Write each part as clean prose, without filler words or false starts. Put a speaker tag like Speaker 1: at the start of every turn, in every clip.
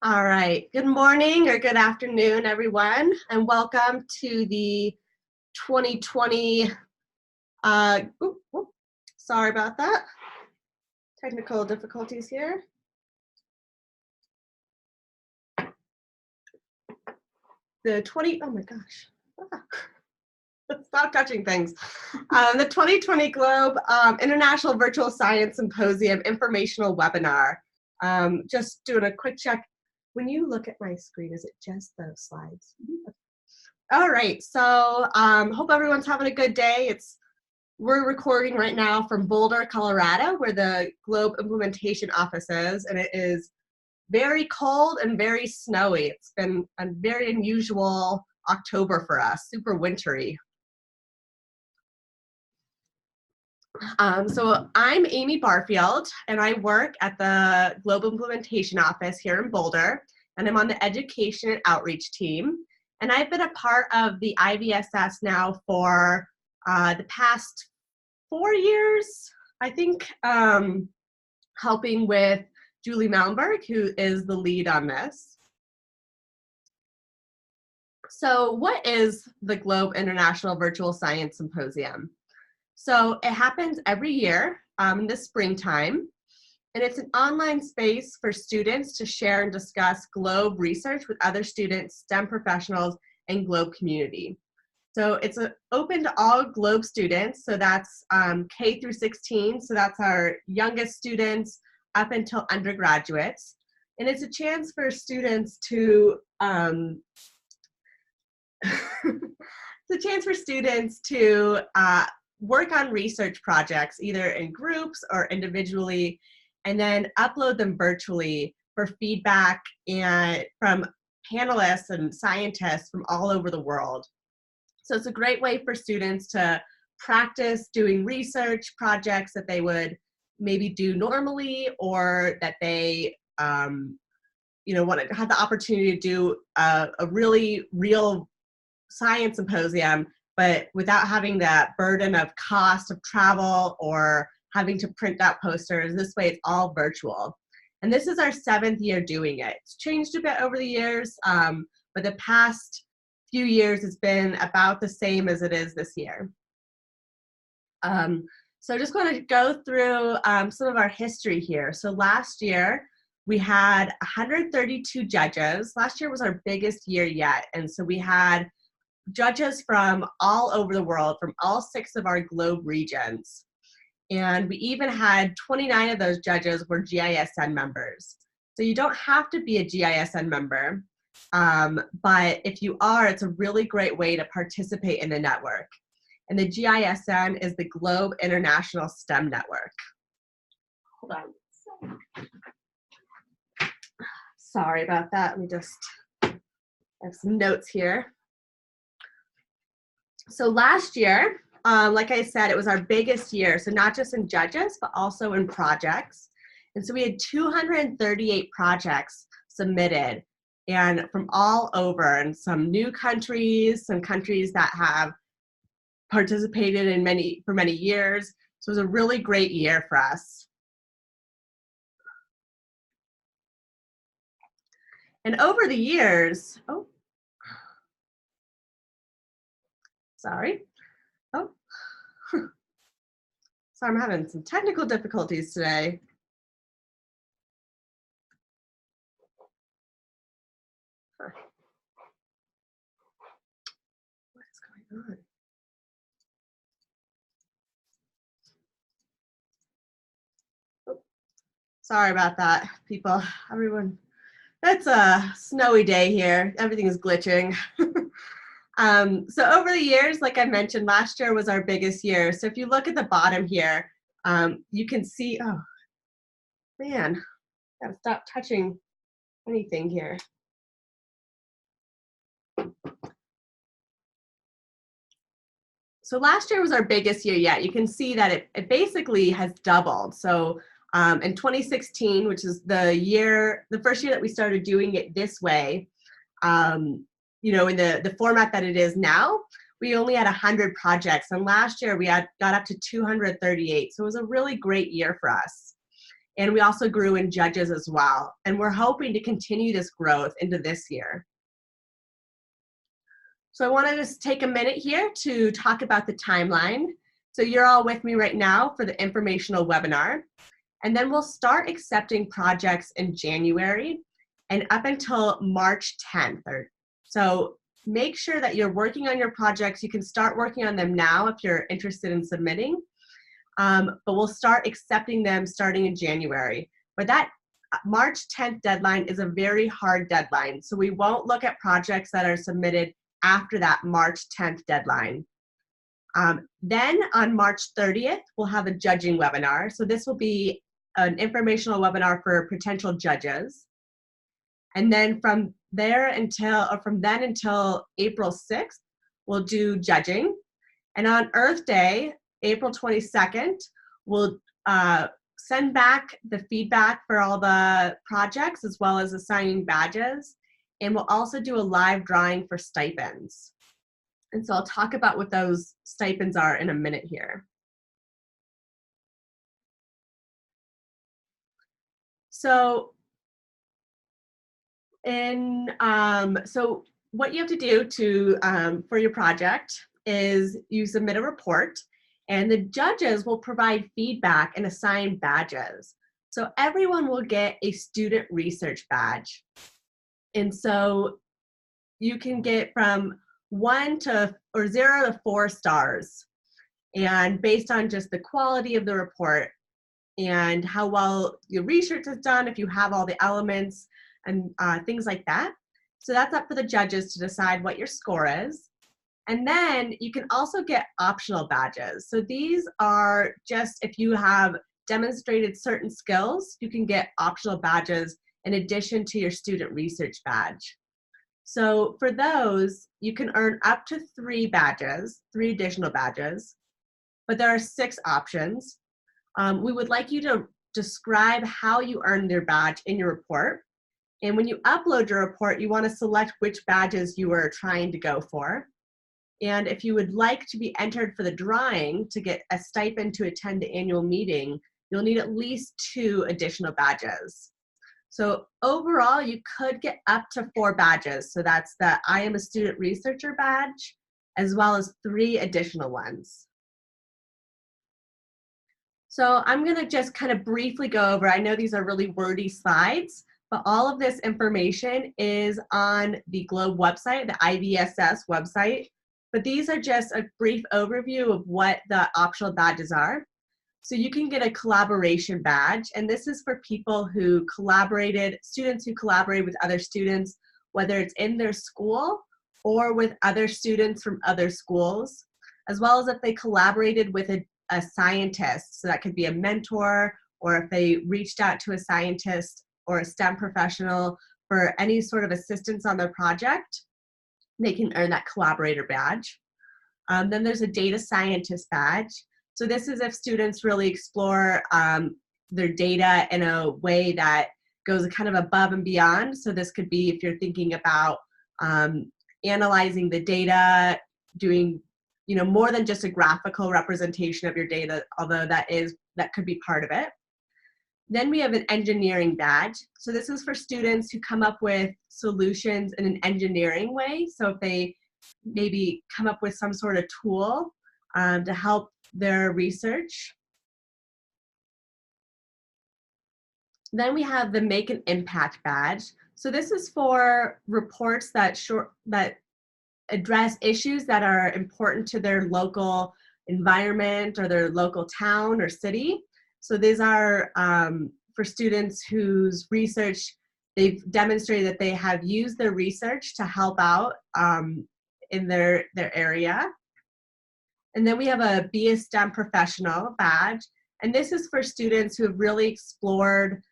Speaker 1: All right, good morning or good afternoon, everyone, and welcome to the 2020, sorry about that, technical difficulties here. Oh my gosh, stop touching things. The 2020 Globe International Virtual Science Symposium Informational Webinar. Just doing a quick check. When you look at my screen, is it just those slides? All right, so hope everyone's having a good day. We're recording right now from Boulder, Colorado, where the Globe Implementation Office is, and it is very cold and very snowy. It's been a very unusual October for us, super wintry. So I'm Amy Barfield, and I work at the Globe Implementation Office here in Boulder, and I'm on the Education and Outreach team. And I've been a part of the IVSS now for the past 4 years, I think, helping with Julie Malmberg, who is the lead on this. So what is the Globe International Virtual Science Symposium? So it happens every year in the springtime, and it's an online space for students to share and discuss Globe research with other students, STEM professionals, and Globe community. So it's open to all Globe students, so that's K through 16, so that's our youngest students up until undergraduates. And it's a chance for students to work on research projects, either in groups or individually, and then upload them virtually for feedback and from panelists and scientists from all over the world. So it's a great way for students to practice doing research projects that they would maybe do normally, or that they want to have the opportunity to do a really real science symposium, but without having that burden of cost of travel or having to print out posters. This way it's all virtual. And this is our 7th year doing it. It's changed a bit over the years, but the past few years it's been about the same as it is this year. So I just want to go through some of our history here. So last year we had 132 judges. Last year was our biggest year yet. And so we had judges from all over the world, from all 6 of our Globe regions. And we even had 29 of those judges were GISN members. So you don't have to be a GISN member, but if you are, it's a really great way to participate in the network. And the GISN is the Globe International STEM Network. Hold on. Sorry about that. Let me just have some notes here. So last year, like I said, it was our biggest year. So not just in judges, but also in projects. And so we had 238 projects submitted, and from all over, and some new countries, some countries that have participated in for many years. So it was a really great year for us. And over the years, sorry, I'm having some technical difficulties today. What is going on? Sorry about that, people, everyone. It's a snowy day here. Everything is glitching. So over the years, like I mentioned, last year was our biggest year. So if you look at the bottom here, you can see, oh man, gotta stop touching anything here. So last year was our biggest year yet. You can see that it basically has doubled. So in 2016, which is the first year that we started doing it this way, in the format that it is now, we only had 100 projects. And last year we got up to 238. So it was a really great year for us. And we also grew in judges as well. And we're hoping to continue this growth into this year. So I want to just take a minute here to talk about the timeline. So you're all with me right now for the informational webinar. And then we'll start accepting projects in January and up until March 10th. So make sure that you're working on your projects. You can start working on them now if you're interested in submitting. But we'll start accepting them starting in January. But that March 10th deadline is a very hard deadline. So we won't look at projects that are submitted after that March 10th deadline. Then on March 30th, we'll have a judging webinar. So this will be an informational webinar for potential judges. And then from then until April 6th, we'll do judging. And on Earth Day, April 22nd, we'll send back the feedback for all the projects as well as assigning badges. And we'll also do a live drawing for stipends. And so I'll talk about what those stipends are in a minute here. So what you have to do for your project is you submit a report, and the judges will provide feedback and assign badges. So everyone will get a student research badge. And so you can get from 0 to 4 stars. And based on just the quality of the report and how well your research is done, if you have all the elements and things like that. So that's up for the judges to decide what your score is. And then you can also get optional badges. So these are just if you have demonstrated certain skills, you can get optional badges in addition to your student research badge. So for those, you can earn up to 3 additional badges, but there are 6 options. We would like you to describe how you earned your badge in your report. And when you upload your report, you want to select which badges you are trying to go for. And if you would like to be entered for the drawing to get a stipend to attend the annual meeting, you'll need at least 2 additional badges. So overall, you could get up to 4 badges. So that's the I am a student researcher badge, as well as 3 additional ones. So I'm going to just kind of briefly go over, I know these are really wordy slides, but all of this information is on the Globe website, the IVSS website. But these are just a brief overview of what the optional badges are. So you can get a collaboration badge, and this is for people who students who collaborate with other students, whether it's in their school or with other students from other schools, as well as if they collaborated with a scientist. So that could be a mentor, or if they reached out to a scientist or a STEM professional for any sort of assistance on their project, they can earn that collaborator badge. Then there's a data scientist badge. So this is if students really explore their data in a way that goes kind of above and beyond. So this could be if you're thinking about analyzing the data, doing more than just a graphical representation of your data, although that could be part of it. Then we have an engineering badge. So this is for students who come up with solutions in an engineering way. So if they maybe come up with some sort of tool to help their research. Then we have the Make an Impact badge. So this is for reports that address issues that are important to their local environment or their local town or city. So these are for students whose research, they've demonstrated that they have used their research to help out in their area. And then we have a Be a STEM Professional badge. And this is for students who have really explored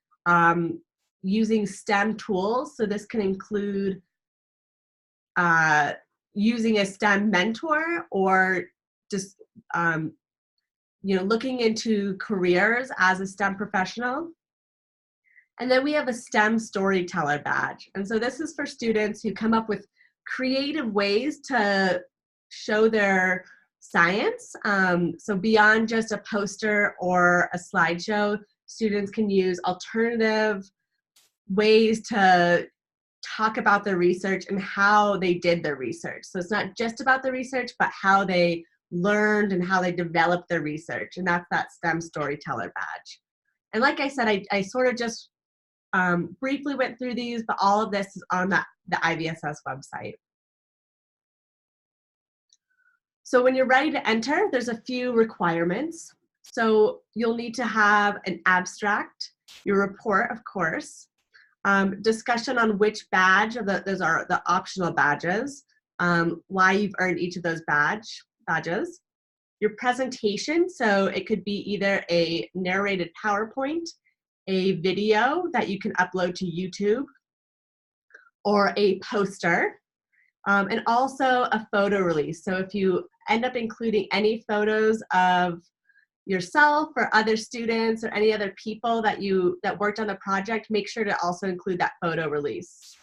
Speaker 1: using STEM tools. So this can include using a STEM mentor or just looking into careers as a STEM professional. And then we have a STEM Storyteller badge. And so this is for students who come up with creative ways to show their science. So beyond just a poster or a slideshow, students can use alternative ways to talk about their research and how they did their research. So it's not just about the research, but how they learned and how they developed their research. And that's that STEM Storyteller badge. And like I said, I sort of just briefly went through these, but all of this is on the IVSS website. So when you're ready to enter, there's a few requirements. So you'll need to have an abstract, your report, of course, discussion on which badge, those are the optional badges, why you've earned each of those badges, your presentation, so it could be either a narrated PowerPoint, a video that you can upload to YouTube, or a poster, and also a photo release. So if you end up including any photos of yourself or other students or any other people that worked on the project, make sure to also include that photo release.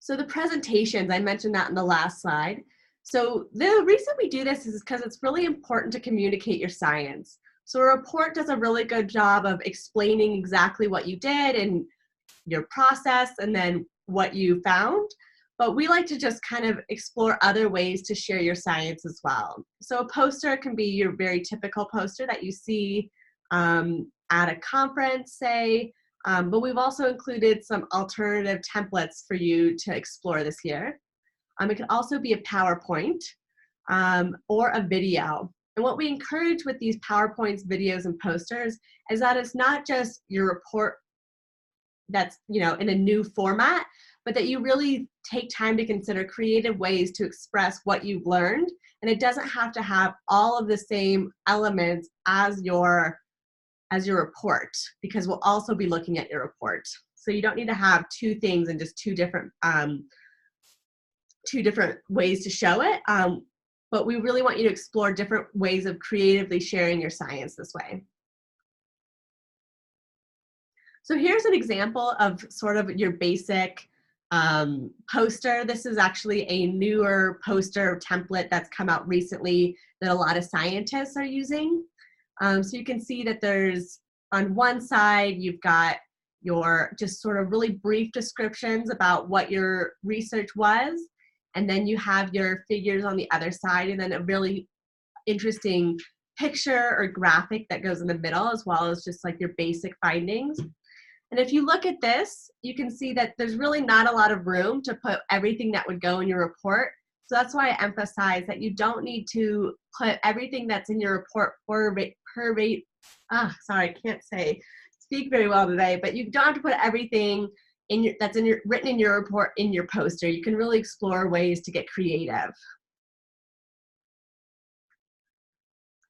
Speaker 1: So the presentations, I mentioned that in the last slide. So the reason we do this is because it's really important to communicate your science. So a report does a really good job of explaining exactly what you did and your process and then what you found. But we like to just kind of explore other ways to share your science as well. So a poster can be your very typical poster that you see at a conference, say, but we've also included some alternative templates for you to explore this year. It can also be a PowerPoint or a video. And what we encourage with these PowerPoints, videos, and posters is that it's not just your report that's, you know, in a new format, but that you really take time to consider creative ways to express what you've learned. And it doesn't have to have all of the same elements as your report, because we'll also be looking at your report. So you don't need to have two things and just two different ways to show it. But we really want you to explore different ways of creatively sharing your science this way. So here's an example of sort of your basic poster. This is actually a newer poster template that's come out recently that a lot of scientists are using. So you can see that there's, on one side, you've got your just sort of really brief descriptions about what your research was, and then you have your figures on the other side, and then a really interesting picture or graphic that goes in the middle, as well as just like your basic findings. And if you look at this, you can see that there's really not a lot of room to put everything that would go in your report. So that's why I emphasize that you don't need to put everything that's in your report sorry, I can't speak very well today, but you don't have to put everything written in your report in your poster. You can really explore ways to get creative.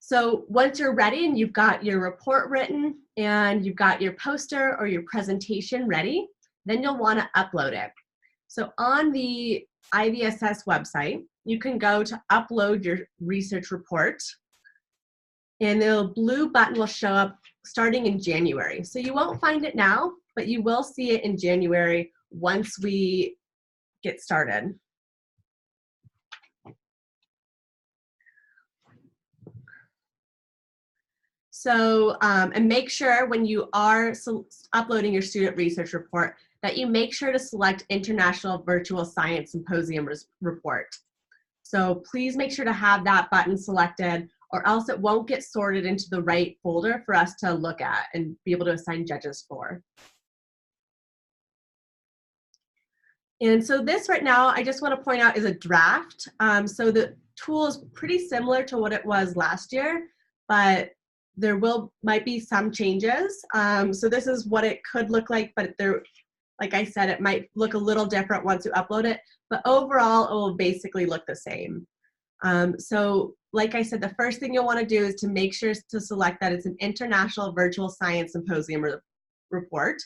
Speaker 1: So once you're ready and you've got your report written and you've got your poster or your presentation ready, then you'll want to upload it. So on the IVSS website, you can go to upload your research report, and the blue button will show up starting in January. So you won't find it now, but you will see it in January once we get started. So, and make sure when you are uploading your student research report that you make sure to select International Virtual Science Symposium report. So please make sure to have that button selected, or else it won't get sorted into the right folder for us to look at and be able to assign judges for. And so this right now, I just want to point out, is a draft. So the tool is pretty similar to what it was last year, but there might be some changes. So this is what it could look like, but like I said, it might look a little different once you upload it, but overall it will basically look the same. So like I said, the first thing you'll want to do is to make sure to select that it's an International Virtual Science Symposium report.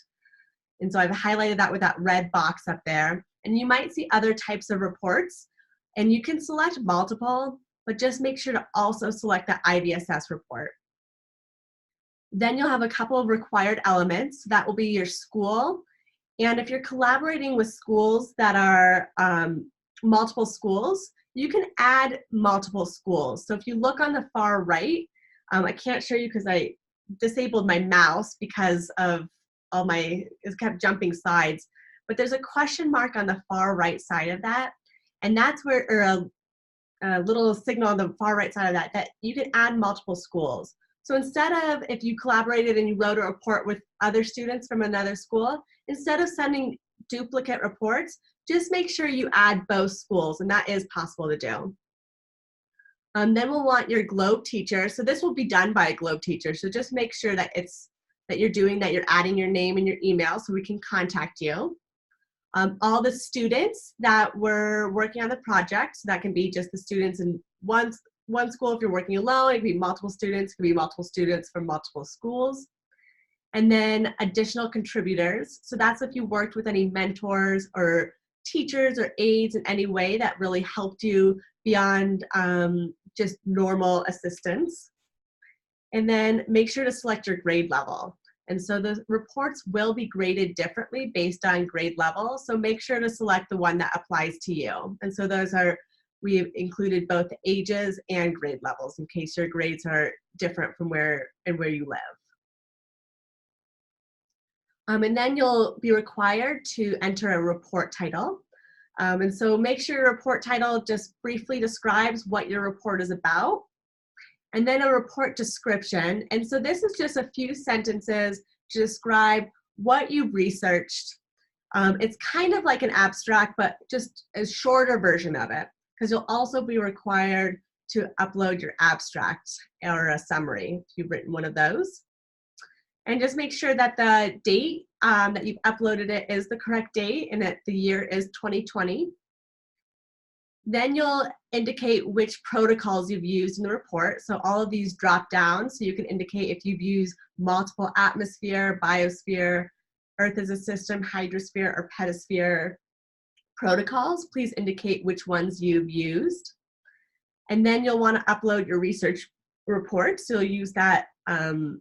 Speaker 1: And so I've highlighted that with that red box up there. And you might see other types of reports, and you can select multiple, but just make sure to also select the IVSS report. Then you'll have a couple of required elements. That will be your school. And if you're collaborating with schools that are multiple schools, you can add multiple schools. So if you look on the far right, I can't show you because I disabled my mouse because of all my, it kept jumping slides. But there's a question mark on the far right side of that. And that's where, or a little signal on the far right side of that, that you can add multiple schools. So instead of, if you collaborated and you wrote a report with other students from another school, instead of sending duplicate reports, just make sure you add both schools, and that is possible to do. Then we'll want your Globe teacher. So this will be done by a Globe teacher. So just make sure that you're adding your name and your email so we can contact you. All the students that were working on the project, so that can be just the students in one school. If you're working alone, it can be multiple students. It can be multiple students from multiple schools. And then additional contributors. So that's if you worked with any mentors or teachers or aides in any way that really helped you beyond just normal assistance. And then make sure to select your grade level. And so the reports will be graded differently based on grade level. So make sure to select the one that applies to you. And so we've included both ages and grade levels in case your grades are different from where you live. And then you'll be required to enter a report title. And so make sure your report title just briefly describes what your report is about. And then a report description. And so this is just a few sentences to describe what you've researched. It's kind of like an abstract, but just a shorter version of it, because you'll also be required to upload your abstract or a summary if you've written one of those. And just make sure that the date that you've uploaded it is the correct date and that the year is 2020. Then you'll indicate which protocols you've used in the report. So all of these drop down, so you can indicate if you've used multiple atmosphere, biosphere, Earth as a system, hydrosphere, or pedosphere protocols. Please indicate which ones you've used. And then you'll want to upload your research report. So you'll use that button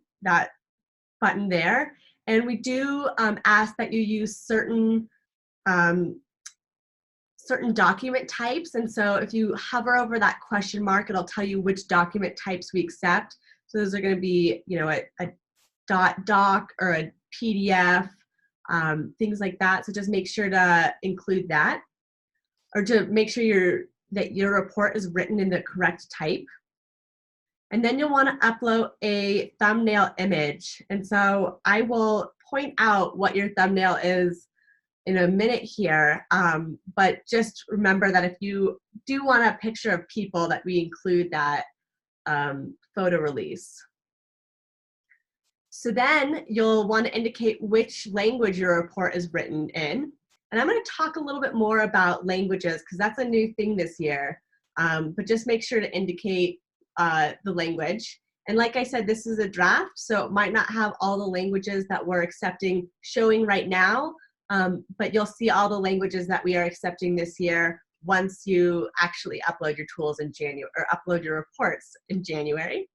Speaker 1: there. And we do ask that you use certain document types. And so if you hover over that question mark, it'll tell you which document types we accept. So those are going to be, a .doc or a PDF, things like that. So just make sure to include that, or to make sure that your report is written in the correct type. And then you'll want to upload a thumbnail image. And so I will point out what your thumbnail is in a minute here, but just remember that if you do want a picture of people, that we include that photo release. So then you'll want to indicate which language your report is written in. And I'm going to talk a little bit more about languages because that's a new thing this year, but just make sure to indicate the language. And like I said, this is a draft, so it might not have all the languages that we're accepting showing right now, but you'll see all the languages that we are accepting this year once you actually upload your tools in January, or upload your reports in January.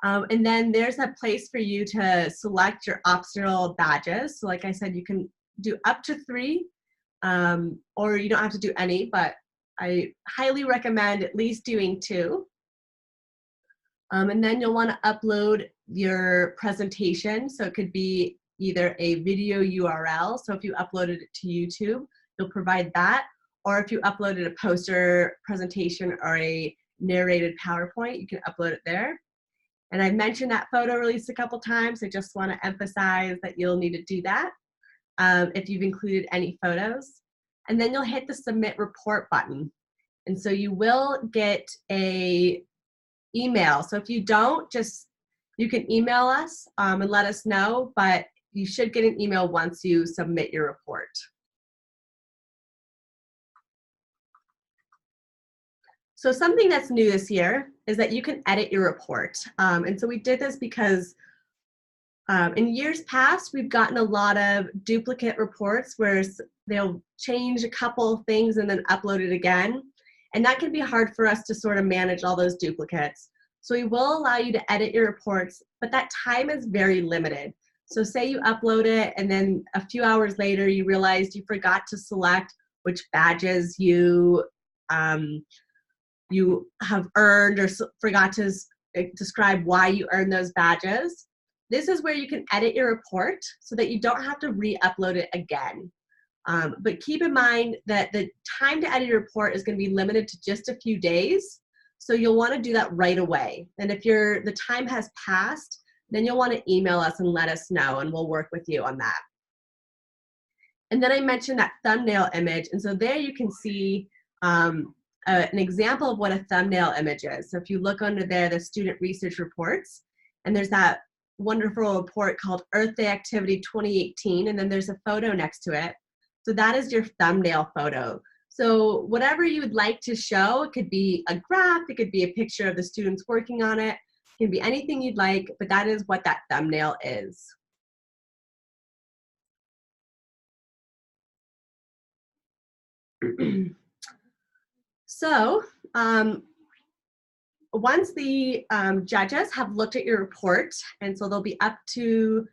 Speaker 1: And then there's a place for you to select your optional badges. So like I said, you can do up to 3, or you don't have to do any, but I highly recommend at least doing 2. And then you'll want to upload your presentation. So it could be either a video URL. So if you uploaded it to YouTube, you'll provide that. Or if you uploaded a poster presentation or a narrated PowerPoint, you can upload it there. And I've mentioned that photo release a couple times. I just want to emphasize that you'll need to do that if you've included any photos. And then you'll hit the Submit Report button. And so you will get a email. So if you don't, you can email us and let us know, but you should get an email once you submit your report. So something that's new this year is that you can edit your report. And so we did this because in years past, we've gotten a lot of duplicate reports where they'll change a couple things and then upload it again. And that can be hard for us to sort of manage all those duplicates. So we will allow you to edit your reports, but that time is very limited. So say you upload it and then a few hours later you realized you forgot to select which badges you have earned, or forgot to describe why you earned those badges. This is where you can edit your report so that you don't have to re-upload it again. But keep in mind that the time to edit your report is going to be limited to just a few days. So you'll want to do that right away. And if the time has passed, then you'll want to email us and let us know, and we'll work with you on that. And then I mentioned that thumbnail image. And so there you can see an example of what a thumbnail image is. So if you look under there, the student research reports, and there's that wonderful report called Earth Day Activity 2018, and then there's a photo next to it. So that is your thumbnail photo. So whatever you would like to show, it could be a graph, it could be a picture of the students working on it, it can be anything you'd like, but that is what that thumbnail is. So once the judges have looked at your report, and so there'll be up to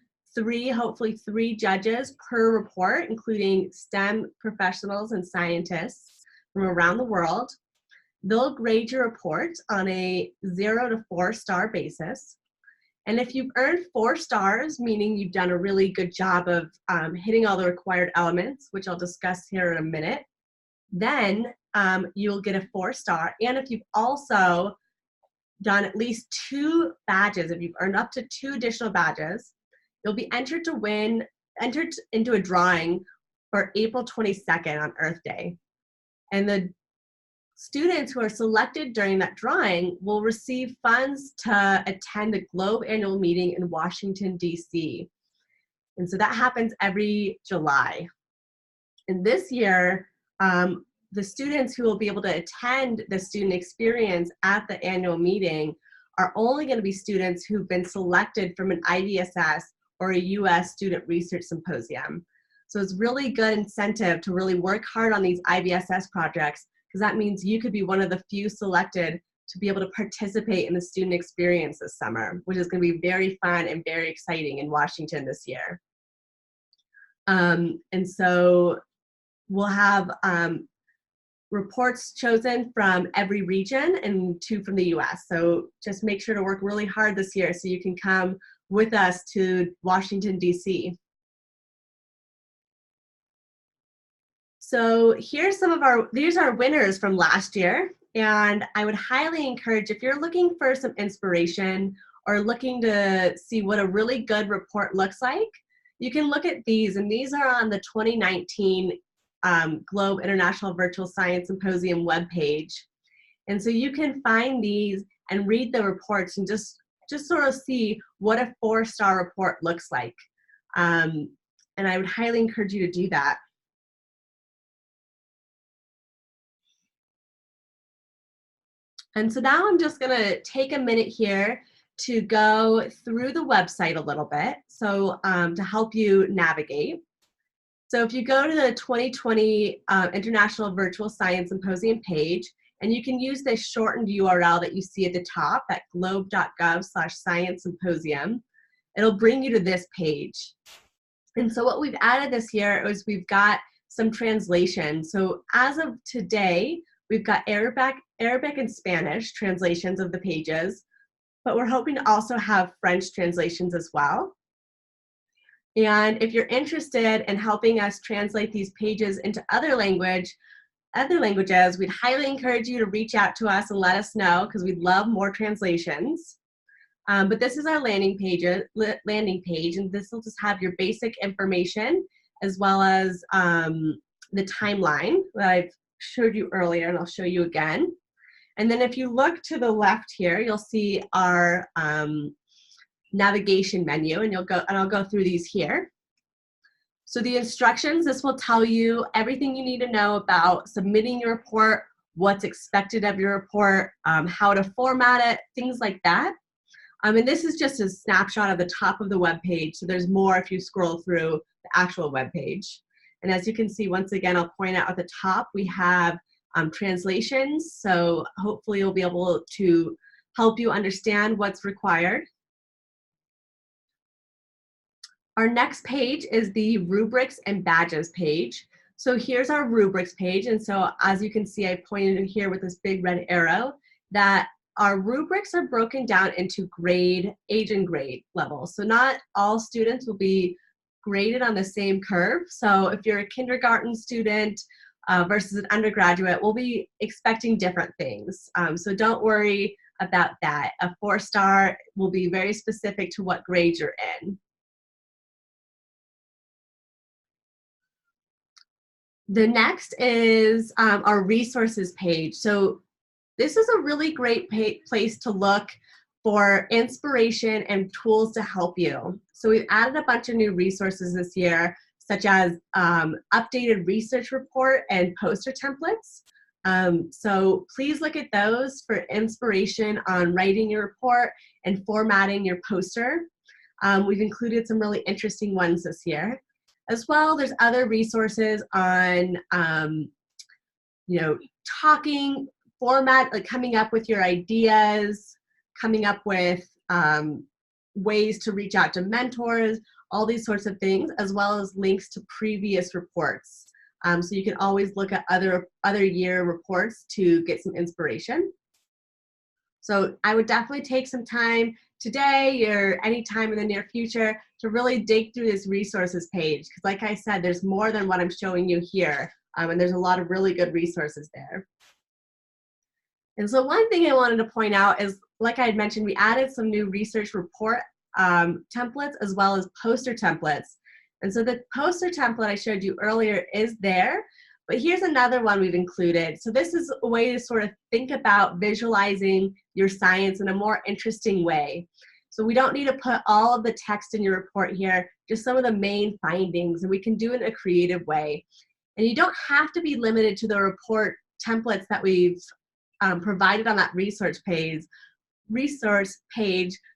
Speaker 1: hopefully three judges per report, including STEM professionals and scientists from around the world. They'll grade your report on a 0 to 4-star basis. And if you've earned 4 stars, meaning you've done a really good job of hitting all the required elements, which I'll discuss here in a minute, then you'll get a 4-star. And if you've also done at least 2 badges, if you've earned up to 2 additional badges, you'll be entered into a drawing for April 22nd on Earth Day. And the students who are selected during that drawing will receive funds to attend the Globe annual meeting in Washington, D.C. And so that happens every July. And this year, the students who will be able to attend the student experience at the annual meeting are only going to be students who've been selected from an IVSS or a US Student Research Symposium. So it's really good incentive to really work hard on these IVSS projects, because that means you could be one of the few selected to be able to participate in the student experience this summer, which is going to be very fun and very exciting in Washington this year. And so we'll have reports chosen from every region and 2 from the US. So just make sure to work really hard this year so you can come with us to Washington, D.C. So here's these are winners from last year. And I would highly encourage, if you're looking for some inspiration or looking to see what a really good report looks like, you can look at these. And these are on the 2019 Globe International Virtual Science Symposium webpage. And so you can find these and read the reports and just sort of see what a 4-star report looks like. And I would highly encourage you to do that. And so now I'm just going to take a minute here to go through the website a little bit, so to help you navigate. So if you go to the 2020 International Virtual Science Symposium page, and you can use this shortened URL that you see at the top at globe.gov/science symposium, it'll bring you to this page. And so what we've added this year is we've got some translation. So as of today, we've got Arabic and Spanish translations of the pages, but we're hoping to also have French translations as well. And if you're interested in helping us translate these pages into other languages, we'd highly encourage you to reach out to us and let us know, because we'd love more translations. But this is our landing page, and this will just have your basic information as well as the timeline that I've showed you earlier, and I'll show you again. And then if you look to the left here, you'll see our navigation menu, and I'll go through these here. So the instructions, this will tell you everything you need to know about submitting your report, what's expected of your report, how to format it, things like that. And this is just a snapshot of the top of the web page, so there's more if you scroll through the actual web page. And as you can see, once again, I'll point out at the top, we have translations, so hopefully you'll be able to help you understand what's required. Our next page is the rubrics and badges page. So here's our rubrics page, and so as you can see, I pointed in here with this big red arrow that our rubrics are broken down into age and grade levels. So not all students will be graded on the same curve. So if you're a kindergarten student versus an undergraduate, we'll be expecting different things. So don't worry about that. A 4-star will be very specific to what grade you're in. The next is our resources page. So this is a really great place to look for inspiration and tools to help you. So we've added a bunch of new resources this year, such as updated research report and poster templates. So please look at those for inspiration on writing your report and formatting your poster. We've included some really interesting ones this year. As well, there's other resources on, talking, format, like coming up with your ideas, coming up with ways to reach out to mentors, all these sorts of things, as well as links to previous reports. So you can always look at other year reports to get some inspiration. So I would definitely take some time today or anytime in the near future to really dig through this resources page. Because like I said, there's more than what I'm showing you here. And there's a lot of really good resources there. And so one thing I wanted to point out is, like I had mentioned, we added some new research report templates as well as poster templates. And so the poster template I showed you earlier is there, but here's another one we've included. So this is a way to sort of think about visualizing your science in a more interesting way. So we don't need to put all of the text in your report here, just some of the main findings, and we can do it in a creative way. And you don't have to be limited to the report templates that we've provided on that resource page.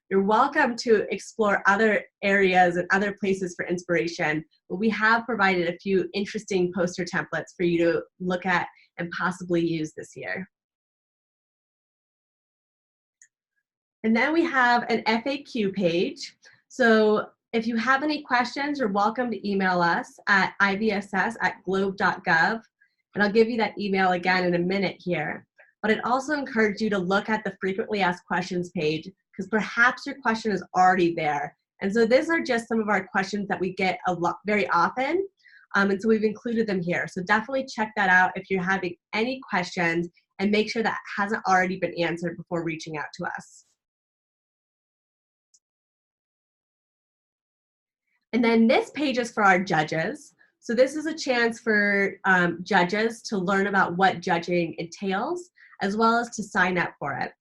Speaker 1: You're welcome to explore other areas and other places for inspiration, but we have provided a few interesting poster templates for you to look at and possibly use this year. And then we have an FAQ page. So if you have any questions, you're welcome to email us at ivss@globe.gov, and I'll give you that email again in a minute here. But I'd also encourage you to look at the frequently asked questions page, because perhaps your question is already there. And so these are just some of our questions that we get very often. And so we've included them here. So definitely check that out if you're having any questions, and make sure that hasn't already been answered before reaching out to us. And then this page is for our judges. So this is a chance for judges to learn about what judging entails, as well as to sign up for it.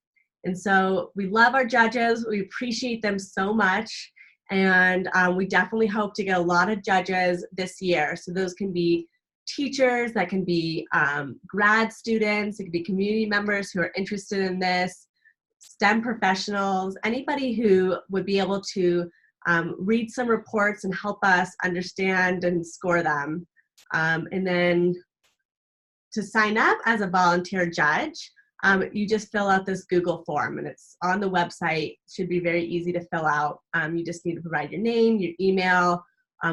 Speaker 1: And so we love our judges. We appreciate them so much. And we definitely hope to get a lot of judges this year. So those can be teachers, that can be grad students, it can be community members who are interested in this, STEM professionals, anybody who would be able to read some reports and help us understand and score them. And then to sign up as a volunteer judge, you just fill out this Google form, and it's on the website. It should be very easy to fill out. You just need to provide your name, your email,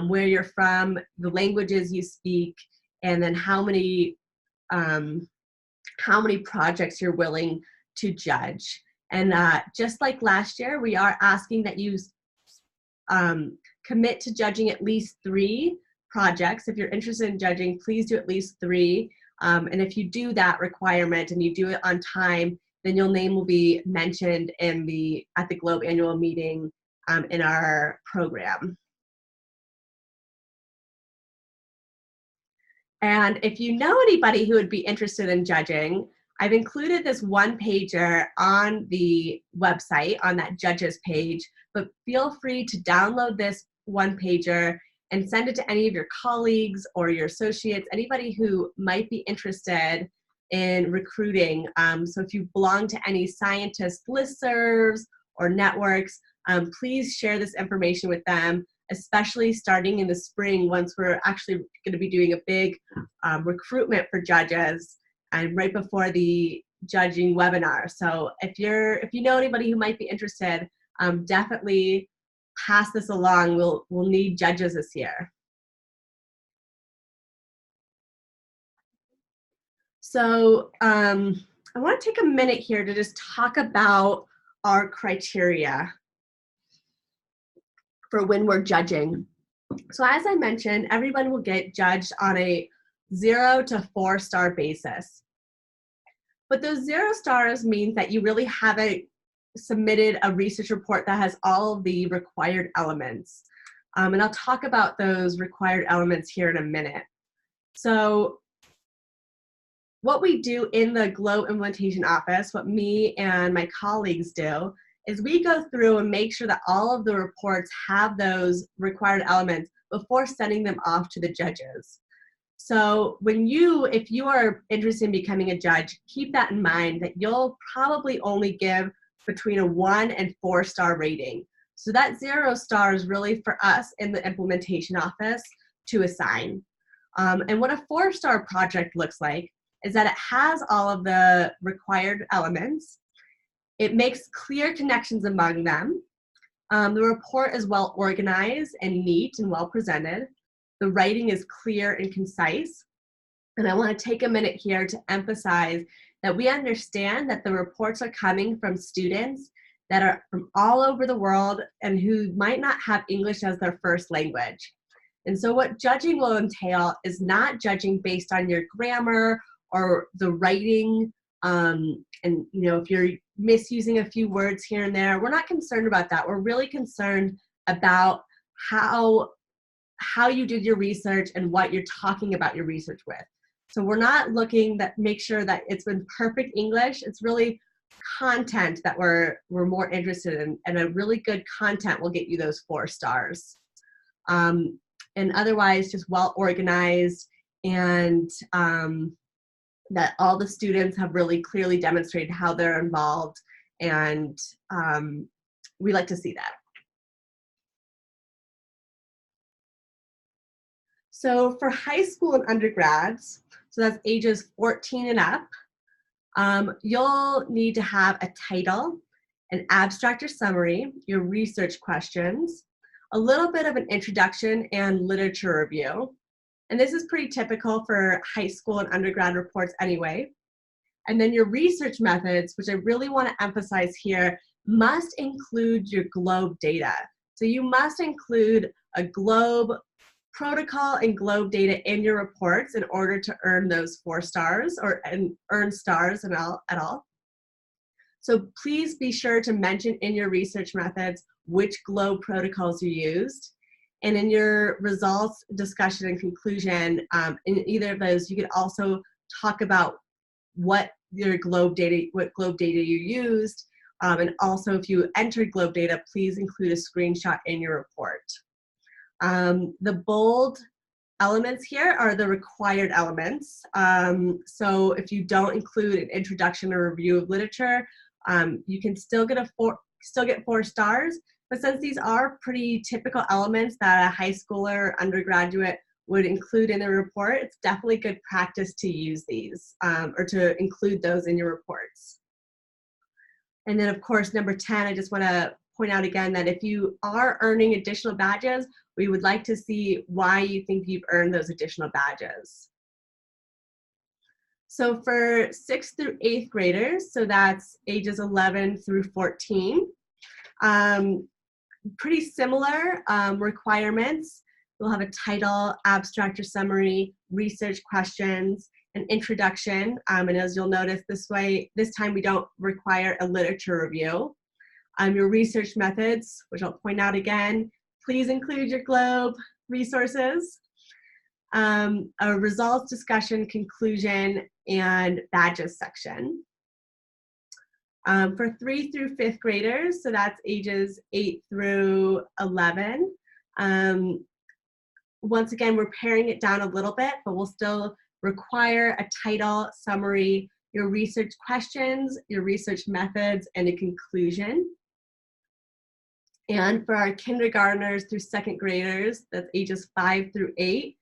Speaker 1: where you're from, the languages you speak, and then how many projects you're willing to judge. And just like last year, we are asking that you commit to judging at least 3 projects. If you're interested in judging, please do at least 3. And if you do that requirement and you do it on time, then your name will be mentioned at the Globe annual meeting in our program. And if you know anybody who would be interested in judging, I've included this one-pager on the website, on that judges page, but feel free to download this one-pager and send it to any of your colleagues or your associates, anybody who might be interested in recruiting. So if you belong to any scientist listservs or networks, please share this information with them, especially starting in the spring, once we're actually going to be doing a big recruitment for judges, and right before the judging webinar. So if you know anybody who might be interested, definitely pass this along. We'll need judges this year. So I want to take a minute here to just talk about our criteria for when we're judging. So as I mentioned, everyone will get judged on a 0 to 4-star basis. But those 0 stars means that you really haven't submitted a research report that has all of the required elements. And I'll talk about those required elements here in a minute. So what we do in the GLOBE implementation office, what me and my colleagues do, is we go through and make sure that all of the reports have those required elements before sending them off to the judges. So if you are interested in becoming a judge, keep that in mind, that you'll probably only give between a 1 and 4-star rating. So that 0 star is really for us in the implementation office to assign. And what a 4-star project looks like is that it has all of the required elements. It makes clear connections among them. The report is well organized and neat and well presented. The writing is clear and concise. And I want to take a minute here to emphasize that we understand that the reports are coming from students that are from all over the world and who might not have English as their first language. And so what judging will entail is not judging based on your grammar or the writing, and if you're misusing a few words here and there, we're not concerned about that. We're really concerned about how you did your research and what you're talking about your research with. So we're not looking to make sure that it's in perfect English. It's really content that we're more interested in, and a really good content will get you those 4 stars. And otherwise, just well organized, and that all the students have really clearly demonstrated how they're involved, and we like to see that. So for high school and undergrads, so that's ages 14 and up, you'll need to have a title, an abstract or summary, your research questions, a little bit of an introduction and literature review. And this is pretty typical for high school and undergrad reports anyway. And then your research methods, which I really want to emphasize here, must include your GLOBE data. So you must include a GLOBE protocol and GLOBE data in your reports in order to earn those 4 stars and earn stars at all. So please be sure to mention in your research methods which GLOBE protocols you used. And in your results, discussion, and conclusion, in either of those, you could also talk about what GLOBE data you used. And also, if you entered GLOBE data, please include a screenshot in your report. The bold elements here are the required elements. So if you don't include an introduction or review of literature, you can still get 4 stars. But since these are pretty typical elements that a high schooler or undergraduate would include in their report, it's definitely good practice to use these or to include those in your reports. And then, of course, number 10, I just want to point out again that if you are earning additional badges, we would like to see why you think you've earned those additional badges. So for 6th through 8th graders, so that's ages 11 through 14, pretty similar requirements. We'll have a title, abstract or summary, research questions, an introduction, and as you'll notice this time we don't require a literature review. Your research methods, which I'll point out again, please include your GLOBE resources, a results discussion, conclusion, and badges section. For 3 through 5th graders, so that's ages 8 through 11, once again, we're paring it down a little bit, but we'll still require a title, summary, your research questions, your research methods, and a conclusion. And for our kindergartners through 2nd graders, that's ages 5 through 8,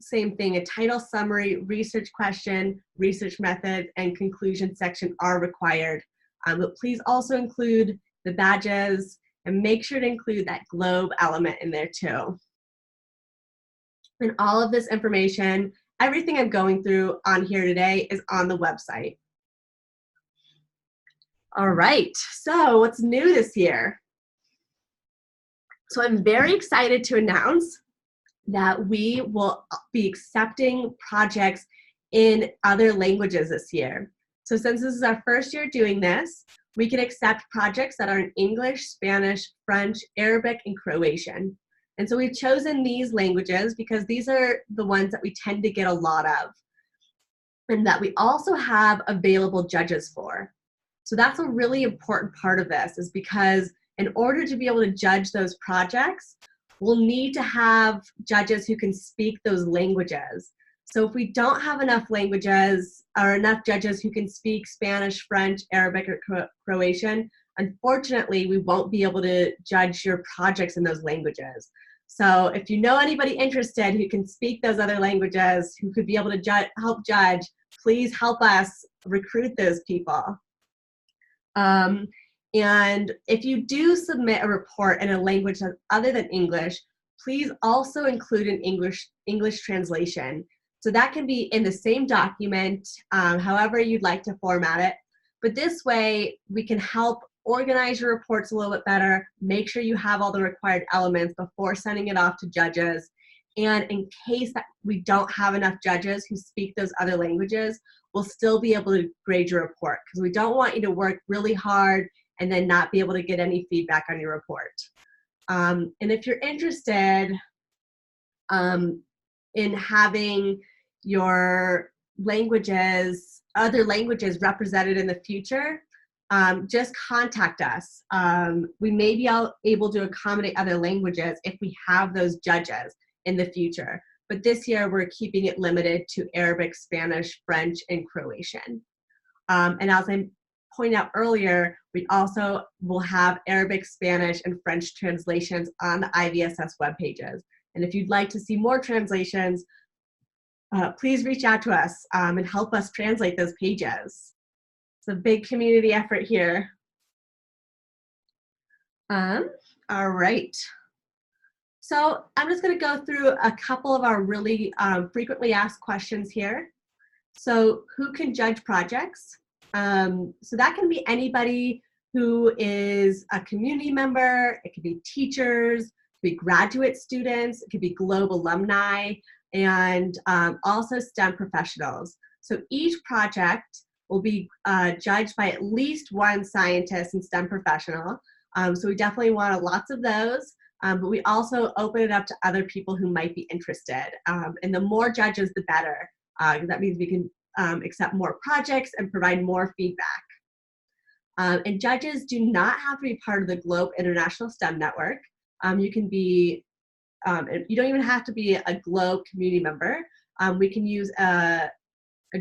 Speaker 1: same thing, a title, summary, research question, research method, and conclusion section are required. But please also include the badges and make sure to include that GLOBE element in there too. And all of this information everything I'm going through on here today is on the website. All right, so what's new this year? So I'm very excited to announce that we will be accepting projects in other languages this year. So since this is our first year doing this, we can accept projects that are in English, Spanish, French, Arabic, and Croatian. And so we've chosen these languages because these are the ones that we tend to get a lot of, and that we also have available judges for. So that's a really important part of this, is because in order to be able to judge those projects, we'll need to have judges who can speak those languages. So if we don't have enough languages or enough judges who can speak Spanish, French, Arabic, or Croatian, unfortunately, we won't be able to judge your projects in those languages. So if you know anybody interested who can speak those other languages, who could be able to help judge, please help us recruit those people. And if you do submit a report in a language other than English, please also include an English translation. So that can be in the same document, however you'd like to format it. But this way, we can help organize your reports a little bit better, make sure you have all the required elements before sending it off to judges. And in case that we don't have enough judges who speak those other languages, we'll still be able to grade your report, because we don't want you to work really hard and then not be able to get any feedback on your report. And if you're interested in having your languages, other languages represented in the future, just contact us. We may be able to accommodate other languages if we have those judges in the future. But this year, we're keeping it limited to Arabic, Spanish, French, and Croatian. And as I pointed out earlier, we also will have Arabic, Spanish, and French translations on the IVSS web pages. And if you'd like to see more translations, please reach out to us and help us translate those pages. It's a big community effort here. All right. So I'm just going to go through a couple of our really frequently asked questions here. So who can judge projects? So that can be anybody who is a community member. It could be teachers, it could be graduate students, it could be Globe alumni, and also STEM professionals. So each project will be judged by at least one scientist and STEM professional. So we definitely want lots of those. But we also open it up to other people who might be interested. And the more judges, the better. That means we can accept more projects and provide more feedback. And judges do not have to be part of the Globe International STEM Network. You can be, you don't even have to be a Globe community member. We can use a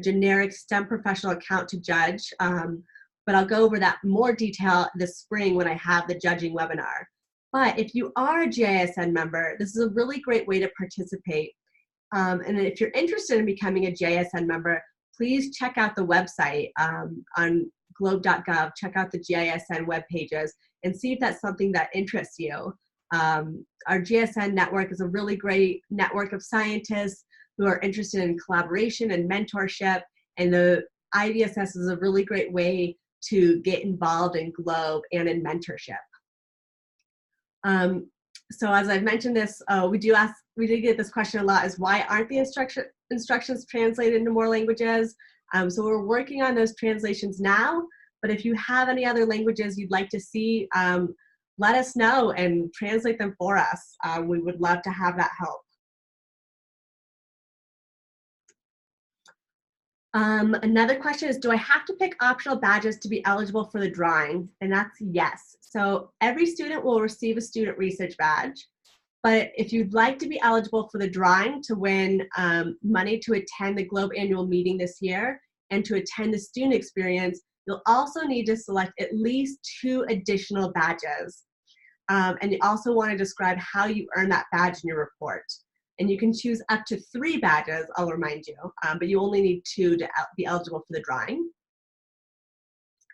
Speaker 1: generic STEM professional account to judge. But I'll go over that in more detail this spring when I have the judging webinar. But if you are a GISN member, this is a really great way to participate. And if you're interested in becoming a GISN member, please check out the website on globe.gov, check out the GISN web pages, and see if that's something that interests you. Our GISN network is a really great network of scientists who are interested in collaboration and mentorship, and the IVSS is a really great way to get involved in Globe and in mentorship. So as I've mentioned this, we did get this question a lot, is why aren't the instructions translated into more languages? So we're working on those translations now, but if you have any other languages you'd like to see, let us know and translate them for us. We would love to have that help. Another question is, do I have to pick optional badges to be eligible for the drawing? And that's yes. So every student will receive a student research badge, but if you'd like to be eligible for the drawing to win money to attend the Globe annual meeting this year and to attend the student experience, you'll also need to select at least 2 additional badges. And you also want to describe how you earn that badge in your report. And you can choose up to 3 badges, I'll remind you, but you only need 2 to be eligible for the drawing.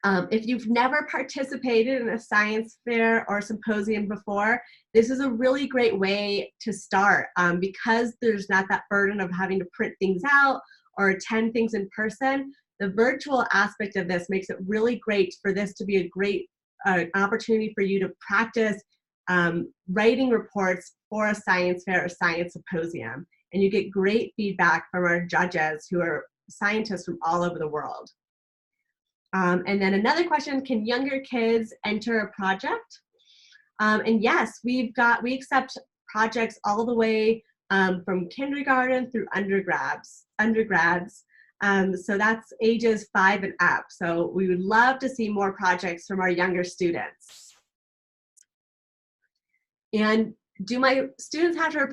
Speaker 1: If you've never participated in a science fair or symposium before, this is a really great way to start because there's not that burden of having to print things out or attend things in person. The virtual aspect of this makes it really great for this to be a great opportunity for you to practice writing reports for a science fair or science symposium. And you get great feedback from our judges who are scientists from all over the world. And then another question, can younger kids enter a project? And yes, we accept projects all the way from kindergarten through undergrads. So that's ages 5 and up. So we would love to see more projects from our younger students. And do my students have to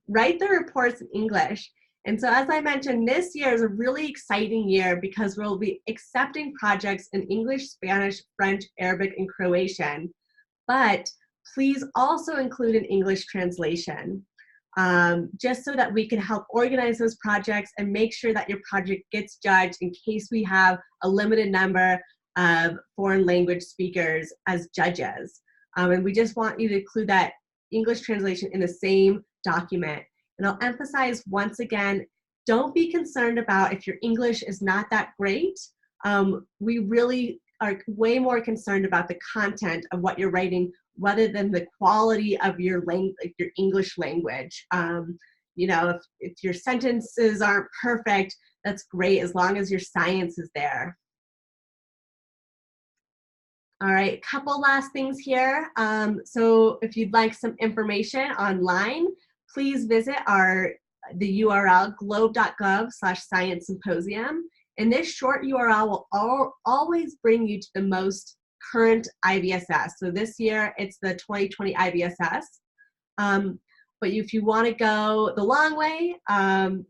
Speaker 1: write their reports in English? And so as I mentioned, this year is a really exciting year because we'll be accepting projects in English, Spanish, French, Arabic, and Croatian. But please also include an English translation, just so that we can help organize those projects and make sure that your project gets judged in case we have a limited number of foreign language speakers as judges. And we just want you to include that English translation in the same document. And I'll emphasize once again, don't be concerned about if your English is not that great. We really are way more concerned about the content of what you're writing rather than the quality of your English language. You know, if your sentences aren't perfect, that's great as long as your science is there. All right, a couple last things here. So if you'd like some information online, please visit the URL globe.gov/science symposium. And this short URL will always bring you to the most current IVSS. So this year it's the 2020 IVSS. But if you want to go the long way,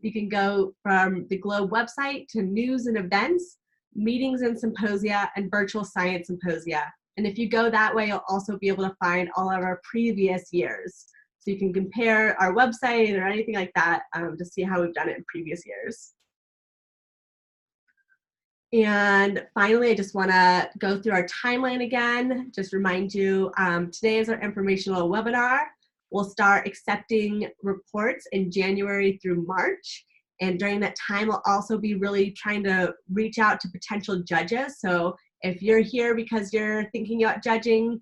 Speaker 1: you can go from the Globe website to news and events, meetings and symposia, and virtual science symposia. And if you go that way, you'll also be able to find all of our previous years. So you can compare our website or anything like that to see how we've done it in previous years. And finally, I just want to go through our timeline again. Just remind you, today is our informational webinar. We'll start accepting reports in January through March. And during that time, we'll also be really trying to reach out to potential judges. So if you're here because you're thinking about judging,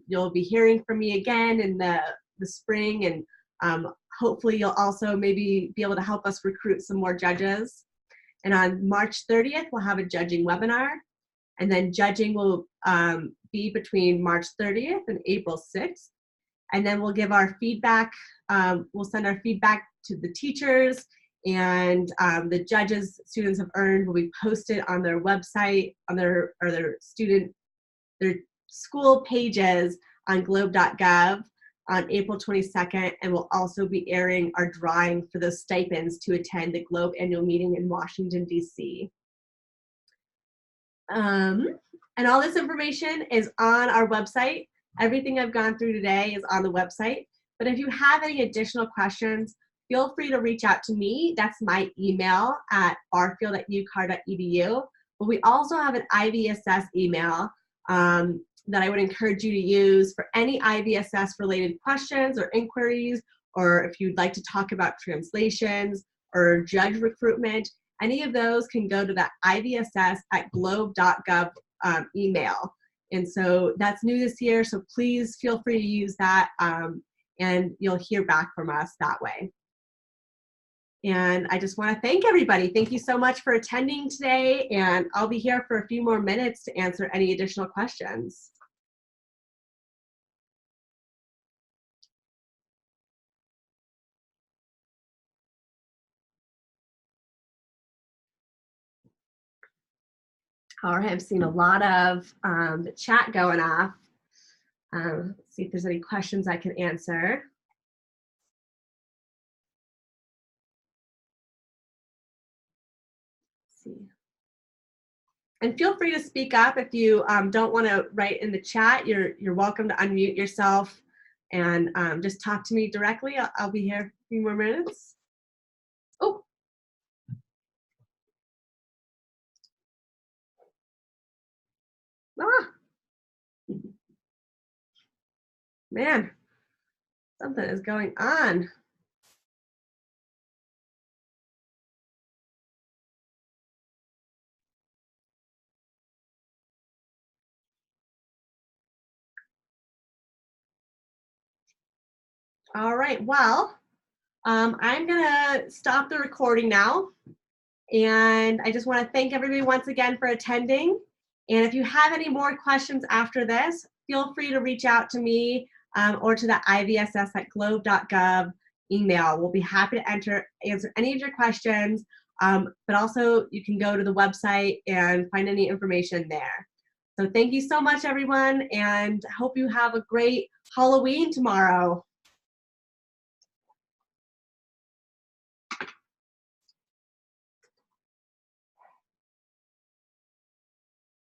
Speaker 1: you'll be hearing from me again in the spring. And hopefully you'll also maybe be able to help us recruit some more judges. And on March 30th, we'll have a judging webinar. And then judging will be between March 30th and April 6th. And then we'll give our feedback. We'll send our feedback to the teachers, and the judges students have earned will be posted on their website, on their school pages on globe.gov on April 22nd, and we'll also be airing our drawing for those stipends to attend the Globe annual meeting in Washington, D.C. And all this information is on our website. Everything I've gone through today is on the website. But if you have any additional questions, feel free to reach out to me. That's my email at barfield@ucar.edu. But we also have an IVSS email that I would encourage you to use for any IVSS related questions or inquiries, or if you'd like to talk about translations or judge recruitment. Any of those can go to that IVSS@globe.gov email. And so that's new this year, so please feel free to use that, and you'll hear back from us that way. And I just want to thank everybody. Thank you so much for attending today, and I'll be here for a few more minutes to answer any additional questions. All right, I've seen a lot of the chat going off. Let's see if there's any questions I can answer. Let's see. And feel free to speak up if you don't want to write in the chat. You're welcome to unmute yourself and just talk to me directly. I'll be here a few more minutes. Oh. Man, something is going on. All right, well, I'm gonna stop the recording now. And I just want to thank everybody once again for attending. And if you have any more questions after this, feel free to reach out to me or to the IVSS@globe.gov email. We'll be happy to answer any of your questions, but also you can go to the website and find any information there. So thank you so much, everyone, and hope you have a great Halloween tomorrow.